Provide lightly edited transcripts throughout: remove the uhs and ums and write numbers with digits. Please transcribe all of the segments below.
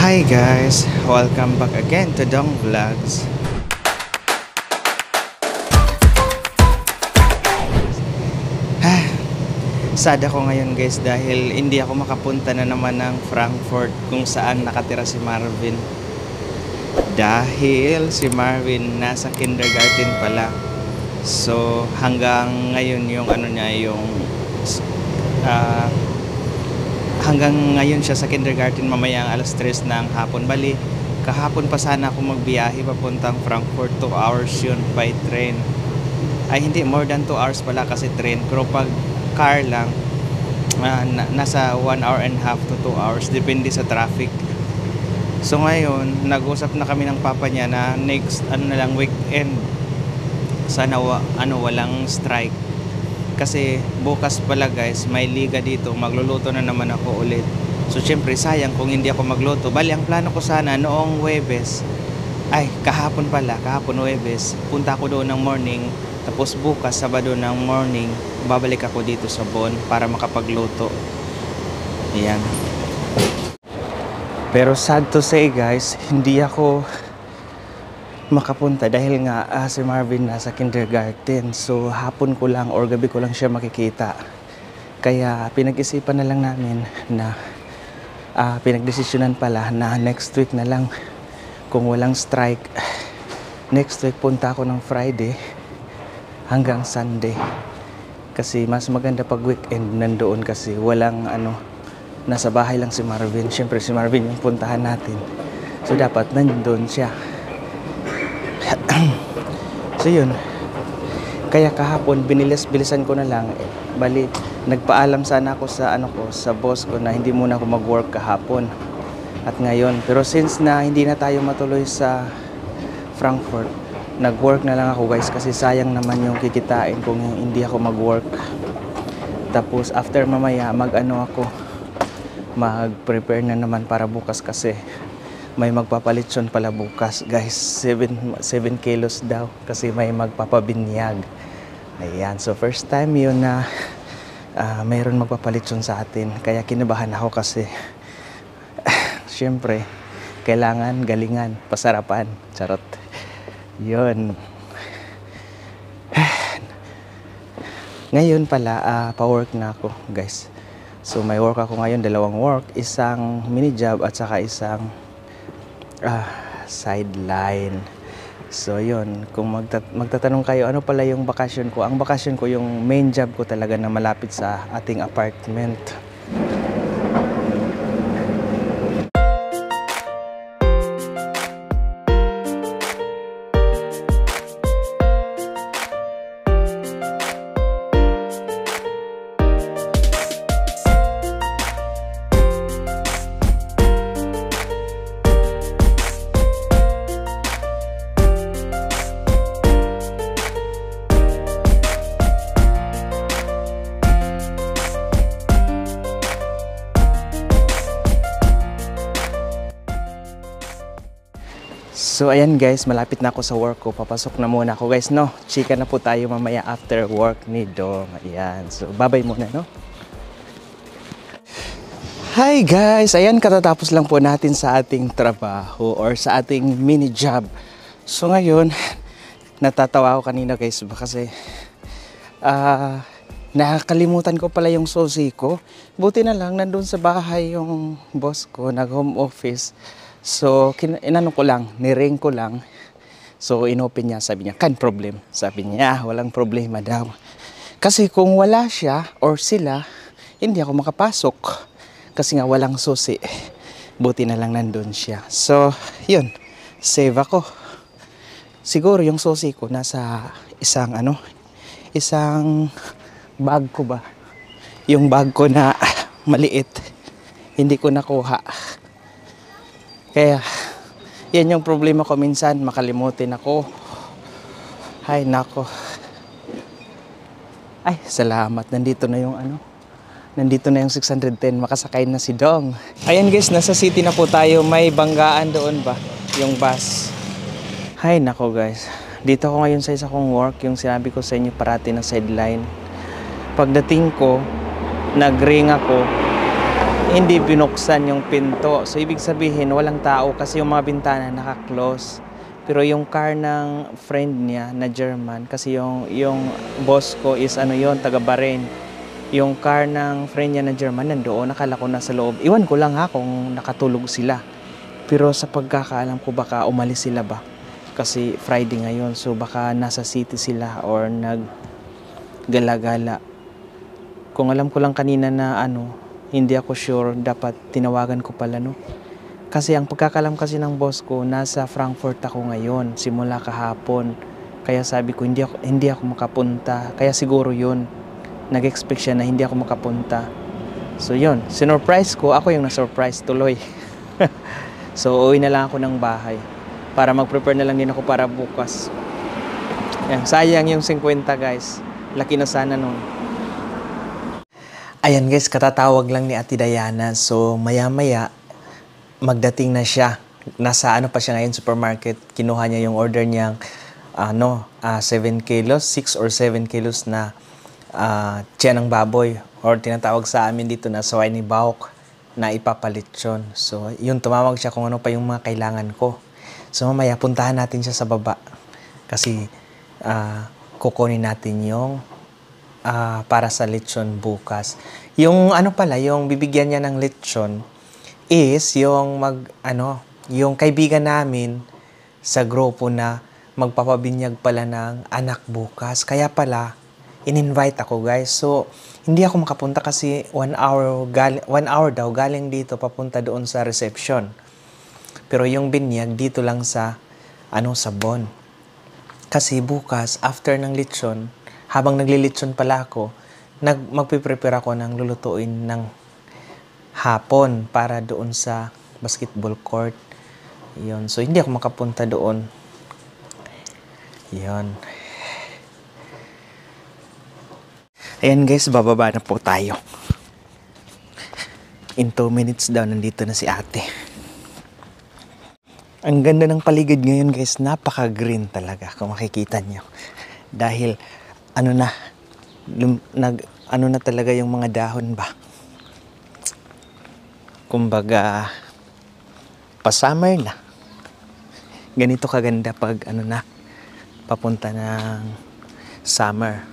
Hi guys! Welcome back again to Dong Vlogs. Sad ako ngayon guys dahil hindi ako makapunta na naman ng Frankfurt kung saan nakatira si Marvin. Dahil si Marvin nasa kindergarten pala. So hanggang ngayon yung hanggang ngayon siya sa kindergarten, mamaya ang alas 3 ng hapon. Bali, kahapon pa sana ako magbiyahe papuntang Frankfurt, 2 hours yun by train. Ay hindi, more than 2 hours pala kasi train. Pero pag car lang, nasa 1 hour and a half to 2 hours, depende sa traffic. So ngayon, nag-usap na kami ng papa niya na next weekend, sana walang strike. Kasi bukas pala guys, may liga dito, magluluto na naman ako ulit. So syempre sayang kung hindi ako magluto. Bali, ang plano ko sana noong kahapon Huwebes, punta ako doon ng morning. Tapos bukas, Sabado ng morning, babalik ako dito sa Bonn para makapagluto. Ayan. Pero sad to say guys, hindi ako makapunta dahil nga si Marvin nasa kindergarten. So hapon ko lang or gabi ko lang siya makikita. Kaya pinag-isipan na lang namin na pinagdesisyonan pala na next week na lang, kung walang strike. Next week punta ako ng Friday hanggang Sunday. Kasi mas maganda pag weekend nandoon kasi walang nasa bahay lang si Marvin. Syempre si Marvin yung puntahan natin. So dapat nandoon siya. So yun, kaya kahapon bilisan ko na lang. Bali, nagpaalam sana ako sa boss ko na hindi muna ako mag-work kahapon at ngayon. Pero since na hindi na tayo matuloy sa Frankfurt, nag-work na lang ako guys kasi sayang naman yung kikitain kung hindi ako mag-work. Tapos after mamaya mag-prepare na naman para bukas kasi may magpapalitson pala bukas guys, 7 kilos daw kasi may magpapabinyag. Ayan, so first time yun na mayroon magpapalitson sa atin, kaya kinabahan ako kasi syempre kailangan galingan, pasarapan, charot yun. Ngayon pala pa-work na ako guys. So may work ako ngayon, 2 work, isang mini job at saka isang sideline. So yun, kung magtatanong kayo ano pala yung bakasyon ko, ang bakasyon ko yung main job ko talaga na malapit sa ating apartment. So ayan guys, malapit na ako sa work ko. Papasok na muna ako guys, no? Chika na po tayo mamaya after work ni Dong. Ayan, so babay muna, no? Hi guys! Ayan, katatapos lang po natin sa ating trabaho or sa ating mini job. So ngayon, natatawa ako kanina guys kasi nakakalimutan ko pala yung susi ko. Buti na lang, nandun sa bahay yung boss ko, nag-home office. So, niring ko lang. So, inopen niya, sabi niya, "Kan problem." Sabi niya, walang problema daw. Kasi kung wala siya or sila, hindi ako makapasok. Kasi nga walang susi. Buti na lang nandun siya. So, yun. Save ako. Siguro yung susi ko nasa isang bag ko ba? Yung bag ko na maliit. Hindi ko nakuha. Kaya, yan yung problema ko minsan, makalimutin ako. Ay, nako. Ay, salamat. Nandito na yung Nandito na yung 610. Makasakay na si Dong. Ayan guys, nasa city na po tayo. May banggaan doon ba? Yung bus. Ay, nako guys. Dito ako ngayon sa isa kong work. Yung sinabi ko sa inyo parati na sideline. Pagdating ko, nag-ring ako. hindi binuksan yung pinto. So, ibig sabihin, walang tao kasi yung mga bintana naka-close. Pero yung car ng friend niya na German, kasi yung boss ko is ano yon, taga Bahrain. Yung car ng friend niya na German, nandoon, nakala ko nasa loob. Iwan ko lang ha kung nakatulog sila. Pero sa pagkakaalam ko, baka umalis sila ba? Kasi Friday ngayon, so baka nasa city sila or naggala-gala. Kung alam ko lang kanina na hindi ako sure, dapat tinawagan ko pala, no? Kasi ang pagkakalam kasi ng boss ko, nasa Frankfurt ako ngayon, simula kahapon. Kaya sabi ko, hindi ako makapunta. Kaya siguro yun, nag-expect siya na hindi ako makapunta. So yun, sinurprise ko, ako yung na-surprise tuloy. So uwi na lang ako ng bahay para mag-prepare na lang din ako para bukas. Yan, sayang yung 50 guys. Laki na sana nun. Ayan guys, katatawag lang ni Ate Diana. So maya-maya, magdating na siya. Nasa pa siya ngayon, supermarket. Kinuha niya yung order niyang 7 kilos, 6 or 7 kilos na tiyan ng baboy. Or tinatawag sa amin dito na swine bauk na ipapalitsyon. So, yun, tumawag siya kung ano pa yung mga kailangan ko. So, mamaya, puntahan natin siya sa baba. Kasi, kukunin natin yung para sa lechon bukas. Yung yung bibigyan niya ng lechon is yung yung kaibigan namin sa grupo na magpapabinyag pala ng anak bukas. Kaya pala, in-invite ako guys. So, hindi ako makapunta kasi 1 hour daw galing dito papunta doon sa reception. Pero yung binyag dito lang sa sa Bon. Kasi bukas, after ng lechon, habang naglilitsyon pala ako, magpiprepare ako ng lulutuin ng hapon para doon sa basketball court. Yun. So, hindi ako makapunta doon. Yun. Ayan guys, bababa na po tayo. In 2 minutes daw, nandito na si ate. Ang ganda ng paligid ngayon guys, napaka-green talaga kung makikita nyo. Dahil, na talaga yung mga dahon ba. Kumbaga, pa-summer na. Ganito kaganda pag papunta ng summer.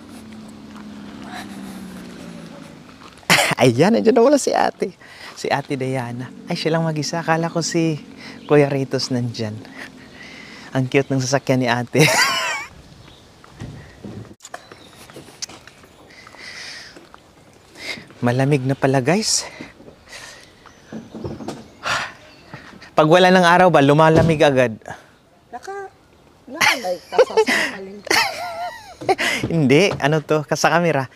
Ayan, nandiyan na wala si ate. Si Ate Diana. Ay, siya lang mag-isa. Akala ko si Kuya Ritos nandyan. Ang cute ng sasakyan ni ate. Malamig na pala guys. Pag wala ng araw ba, lumalamig agad? Nakalay ka sa sakalin. Hindi, sa camera.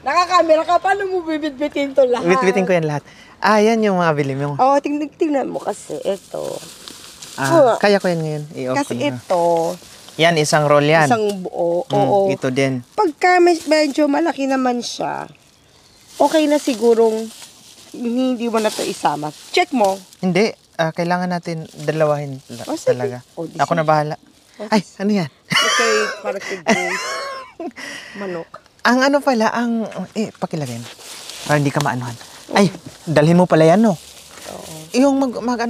Nakakamera ka, paano mo bibitbitin to lahat? Bitbitin ko yan lahat. Yan yung mga bili mo. Oo, tingnan mo kasi, ito. Kaya ko yan ngayon. I-off Kasi ko na. ito, Yan, isang roll yan. isang buo, oo. Ito din. Pagka medyo malaki naman siya, okay na sigurong hindi mo na to isama. Check mo. Hindi, kailangan natin dalawahin sige. talaga. Di Ako na bahala. Ay, ano yan? Okay, para kay Grace. Manok. Ang pala, pakilagay mo. Para hindi ka maanuhan. Ay, dalhin mo pala yan, no? Oo. Yung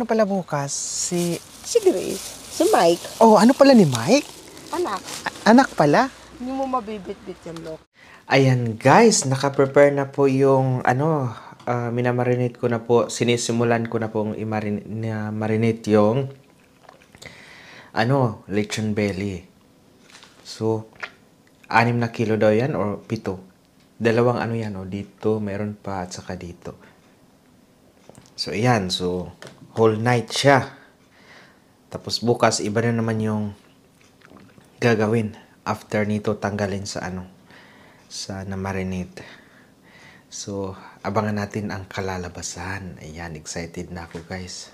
pala bukas, si Grace. Si Mike. Oh, pala ni Mike? Anak. Anak pala? Hindi mo mabibit-bit yung look. Ayan guys, naka-prepare na po yung minamarinate ko na po, sinisimulan ko na pong marinate yung lechon belly. So, 6 na kilo daw yan or 7. Dalawang yan dito, meron pa at saka dito. So, ayan. So, whole night siya. Tapos bukas, iba na naman yung gagawin. After nito, tanggalin sa sa na-marinate. So, abangan natin ang kalalabasan. Ayan, excited na ako guys.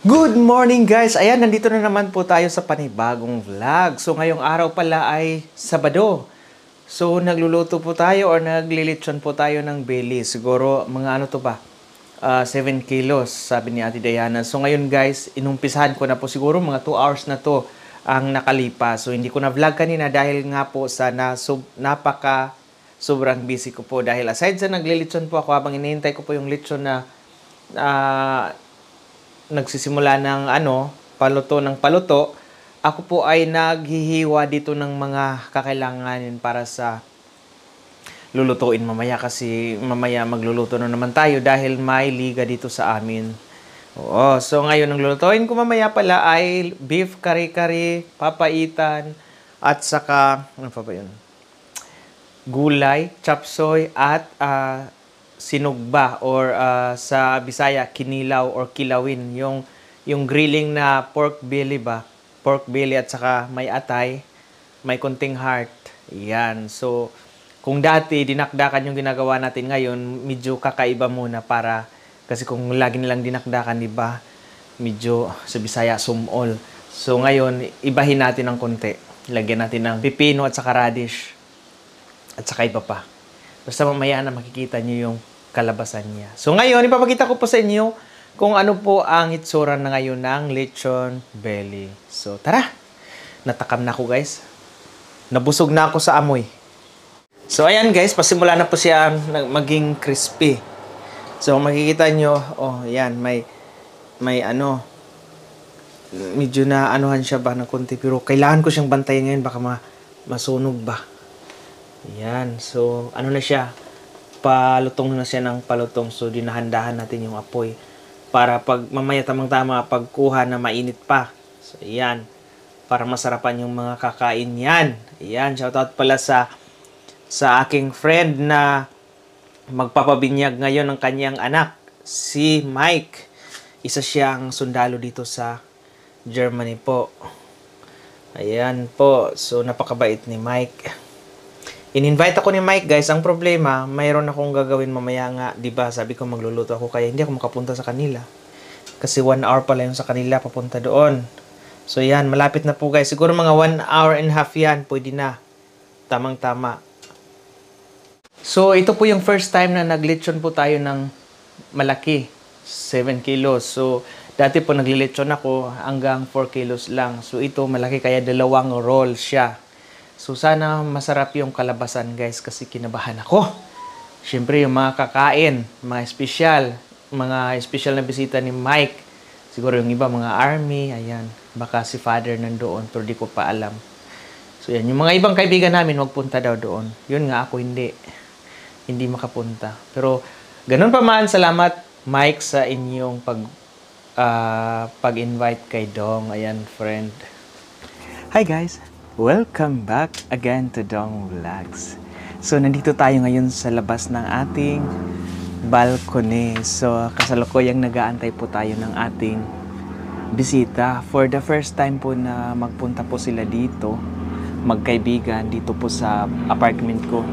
Good morning guys! Ayan, nandito na naman po tayo sa panibagong vlog. So, ngayong araw pala ay Sabado. So, nagluluto po tayo or naglilitsyon po tayo ng belly. Siguro, mga 7 kilos, sabi ni Ate Diana. So, ngayon guys, inumpisahan ko na po siguro mga 2 hours na to ang nakalipas. So, hindi ko na vlog kanina dahil nga po sa napaka sobrang busy ko po dahil aside sa naglilitson po ako habang hinihintay ko po yung litson na nagsisimula ng paluto ng paluto, ako po ay naghihiwa dito ng mga kakailanganin para sa lulutuin mamaya kasi mamaya magluluto na naman tayo dahil may liga dito sa amin. Oo, so ngayon ang lulutuin ko mamaya pala ay beef kare-kare, papaitan, at saka, ano pa ba yun? Gulay, chapsoy, at sinugba or sa Bisaya, kinilaw or kilawin. Yung grilling na pork belly ba? Pork belly at saka may atay, may konting heart. Yan. So, kung dati dinakdakan yung ginagawa natin ngayon, medyo kakaiba muna kasi kung lagi nilang dinakdakan, di ba? Medyo sa Bisaya sumol. So ngayon, ibahin natin ng konti. Lagyan natin ng pipino at saka radish. At saka iba pa. Basta mamaya na makikita niyo yung kalabasan niya. So ngayon, ipapakita ko po sa inyo kung ano po ang itsura na ngayon ng lechon belly. So tara! Natakam na ako guys. Nabusog na ako sa amoy. So, ayan guys, pasimula na po siya maging crispy. So, makikita nyo, ayan, may medyo na anuhan siya ba ng konti. Pero, kailangan ko siyang bantayan ngayon, baka masunog ba. Ayan, so, na siya, palutong na siya ng palutong. So, dinahandahan natin yung apoy. Para pag mamaya tamang-tama, pagkuha na mainit pa. So, ayan, para masarapan yung mga kakain yan. Ayan, shoutout pala sa aking friend na magpapabinyag ngayon ng kanyang anak, si Mike. Isa siyang sundalo dito sa Germany po. Ayan po. So, napakabait ni Mike. In-invite ako ni Mike, guys. Ang problema, mayroon akong gagawin mamaya nga. Diba, sabi ko magluluto ako kaya hindi ako makapunta sa kanila. Kasi 1 hour pala yung sa kanila papunta doon. So, yan. Malapit na po, guys. Siguro mga 1 hour and a half yan. Pwede na. Tamang-tama. So, ito po yung first time na naglechon po tayo ng malaki. 7 kilos. So, dati po naglilechon ako hanggang 4 kilos lang. So, ito malaki kaya 2 roll siya. So, sana masarap yung kalabasan guys kasi kinabahan ako. Siyempre, yung mga kakain, mga special na bisita ni Mike. Siguro yung iba, mga army, ayan. Baka si father nandoon pero di ko pa alam. So, yan. Yung mga ibang kaibigan namin, magpunta daw doon. Yun nga, ako hindi makapunta. Pero, ganun pa man, salamat, Mike, sa inyong pag-invite kay Dong. Ayan, friend. Hi, guys! Welcome back again to Dong Vlogs. So, nandito tayo ngayon sa labas ng ating balcony. So, kasalukuyang nag-aantay po tayo ng ating bisita. For the first time po na magpunta po sila dito, magkaibigan, dito po sa apartment ko.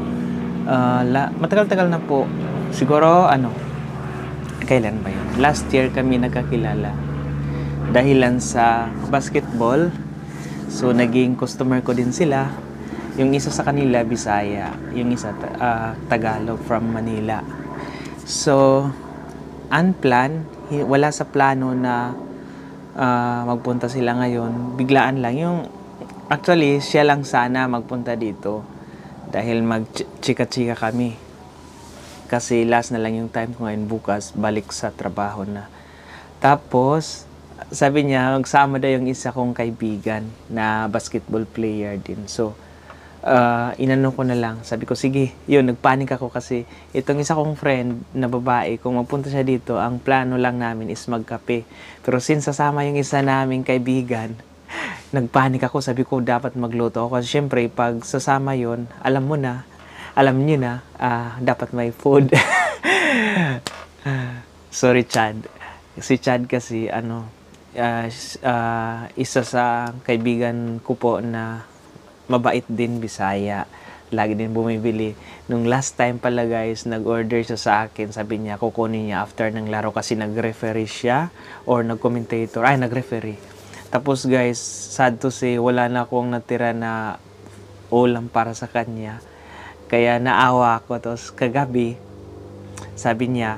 Matagal-tagal na po. Siguro, kailan ba yun? Last year kami nagkakilala. Dahilan sa basketball. So, naging customer ko din sila. Yung isa sa kanila, Bisaya. Yung isa, Tagalog from Manila. So, unplanned. Wala sa plano na magpunta sila ngayon. Biglaan lang. Actually, siya lang sana magpunta dito. Dahil mag-chika-chika kami. Kasi last na lang yung time ko ngayon, bukas, balik sa trabaho na. Tapos, sabi niya, magsama daw yung isa kong kaibigan na basketball player din. So, inano ko na lang. Sabi ko, sige, yun, nagpanik ako kasi itong isa kong friend na babae, kung magpunta siya dito, ang plano lang namin is magkape. Pero since sasama yung isa naming kaibigan, nagpanik ako, sabi ko dapat magluto ako. Kasi syempre, pag sasama yon, alam niyo na, dapat may food. Sorry, Chad. Si Chad kasi, isa sa kaibigan ko po na mabait din, Bisaya. Lagi din bumibili. Nung last time pala guys, nag-order siya sa akin. Sabi niya, kukunin niya after ng laro kasi nag-referee siya or nag-commentator. Nag-referee. Tapos guys, sad to say, wala na akong natira na ulam para sa kanya. Kaya naawa ako. Tapos kagabi, sabi niya,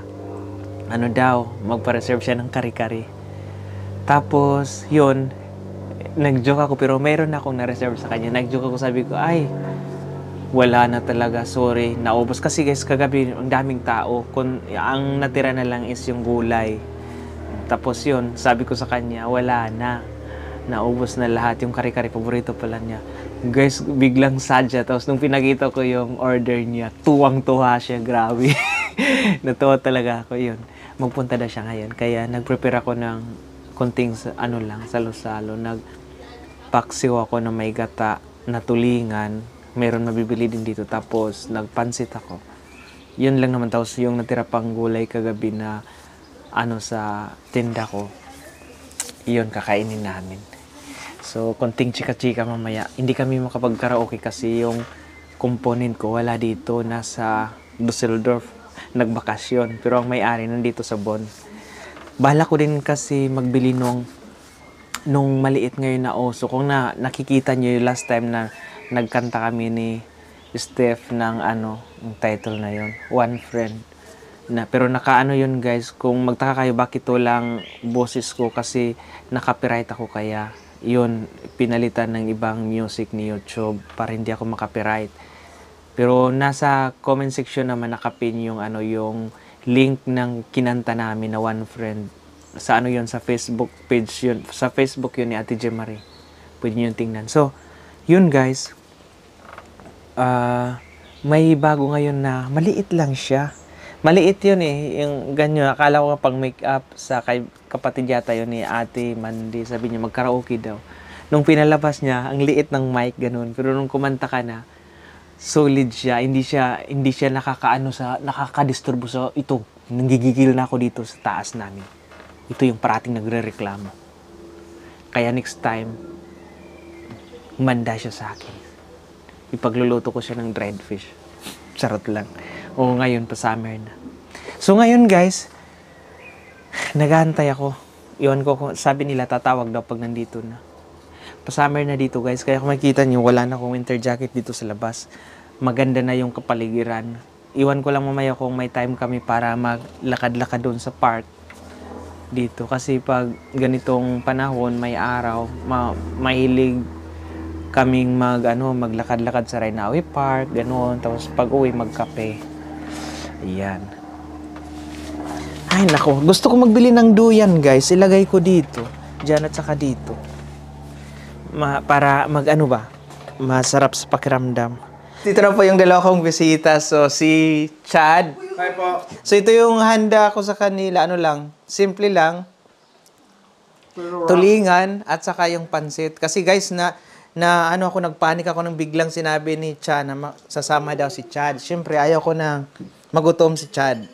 magpa-reserve siya ng kari-kari. Tapos, nag-joke ako pero mayroon na akong na-reserve sa kanya. Nag-joke ako, sabi ko, wala na talaga, sorry, naubos. Kasi guys, kagabi, ang daming tao. Ang natira na lang is yung gulay. Tapos yun, sabi ko sa kanya, wala na. Naubos na lahat. Yung kare-kare, paborito pala niya. Guys, biglang sad siya. Tapos nung pinakita ko yung order niya, tuwang-tuwa siya, grabe. Natuwa talaga ako yun. Magpunta na siya ngayon. Kaya nag-prepare ako ng konting salo-salo. Nagpaksiw ako na may gata na tulingan. Meron mabibili din dito. Tapos nagpansit ako. Yun lang naman. Tapos yung natira pang gulay kagabi na sa tinda ko, yun kakainin namin. So konting chika-chika mamaya. Hindi kami makapag-karaoke kasi yung component ko wala dito, nasa Dusseldorf, nagbakasyon. Pero ang may-ari nandito sa Bonn. Bala ko din kasi magbili nung maliit ngayon na oso. Kung nakikita nyo yung last time na nagkanta kami ni Steph ng yung title na yun, One Friend. Pero nakaano yun guys, kung magtaka kayo bakit walang boses ko, kasi na-copyright ako, kaya yun pinalitan ng ibang music ni YouTube para hindi ako makopyright. Pero nasa comment section naman nakapin yung yung link ng kinanta namin na One Friend. Sa yun, sa Facebook page yun. Sa Facebook yun ni Ate Jemarie. Pwede nyo tingnan. So, yun guys. May bago ngayon na maliit lang siya. Maliit yun yung ganyan. Akala ko pang make-up sa kapatid yata yun ni Ate Mandy. Sabi niya mag-karaoke daw. Nung pinalabas niya, ang liit ng mic, ganun. Pero nung kumanta ka na, solid siya. Hindi siya nakaka-disturbo sa ito. Nanggigigil na ako dito sa taas namin. Ito yung parating nagre-reklamo. Kaya next time, humanda siya sa akin. Ipagluluto ko siya ng dried fish. Charot lang. O ngayon, pa summer na. So ngayon guys, naghahantay ako. Iwan ko, sabi nila tatawag daw pag nandito na. Pa summer na dito guys. Kaya kung makikita nyo, wala na akong winter jacket dito sa labas. Maganda na yung kapaligiran. Iwan ko lang mamaya kung may time kami para maglakad-lakad doon sa park dito. Kasi pag ganitong panahon, may araw, mahilig kaming maglakad-lakad sa Rainawi Park, ganoon. Tapos pag uwi, magkape. Ayan. Ay, nako. Gusto ko magbili ng duyan, guys. Ilagay ko dito. Diyan at saka dito. Para masarap sa pakiramdam. Dito na po yung dalawa kong bisita. So, si Chad. Hi po. So, ito yung handa ko sa kanila. Simple lang. Tulingan at saka yung pansit. Kasi guys, nagpanik ako nang biglang sinabi ni Chad na sasama daw si Chad. Siyempre, ayaw ko na magutom si Chad.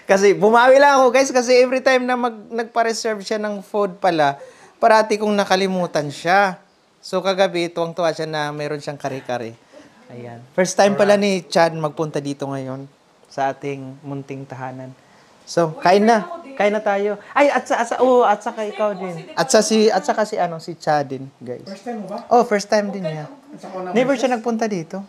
Kasi bumawi lang ako guys, kasi every time na nagpa-reserve siya ng food pala, parati kong nakalimutan siya. So kagabi, tuwang-tuwa siya na mayroon siyang kare-kare. Ayan. First time pala ni Chad magpunta dito ngayon sa ating munting tahanan. So, kain na. Kain na tayo. Ay, at saka ikaw din. At saka si Chad din, guys. First time mo ba? Oh, first time din niya. Never siya nagpunta dito.